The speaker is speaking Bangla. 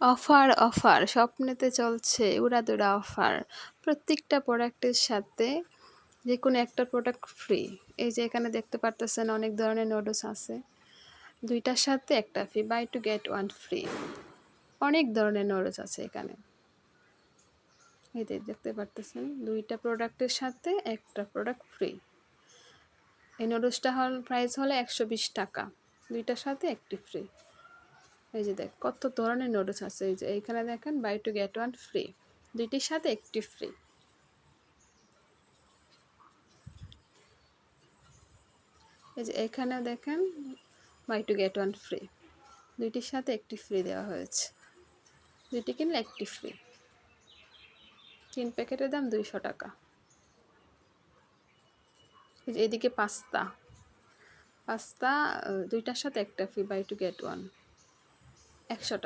অফার অফার স্বপ্নেতে চলছে উড়াদুরা অফার। প্রত্যেকটা প্রোডাক্টের সাথে যে কোনো একটা প্রোডাক্ট ফ্রি। এই যে এখানে দেখতে পারতেছেন অনেক ধরনের নুডলস আছে, দুইটার সাথে একটা free, buy two get one free. অনেক ধরনের নুডলস আছে এখানে, এই যে দেখতে পারতেছেন দুইটা প্রোডাক্টের সাথে একটা প্রোডাক্ট ফ্রি। এই নুডলসটা প্রাইস হলো 120 টাকা, দুইটার সাথে একটি ফ্রি। এই যে দেখ কত ধরনের নুডলস আছে, এই যে এইখানে দেখেন buy two get one free, দুইটির সাথে একটি ফ্রি। এই যে এখানে দেখেন buy two get one free, দুইটির সাথে একটি ফ্রি দেওয়া হয়েছে, দুইটি কিনলে একটি ফ্রি। 3 প্যাকেটের দাম 200 টাকা। এই যে এদিকে পাস্তা, পাস্তা দুইটার সাথে একটা free, buy two get one 100 টাকা।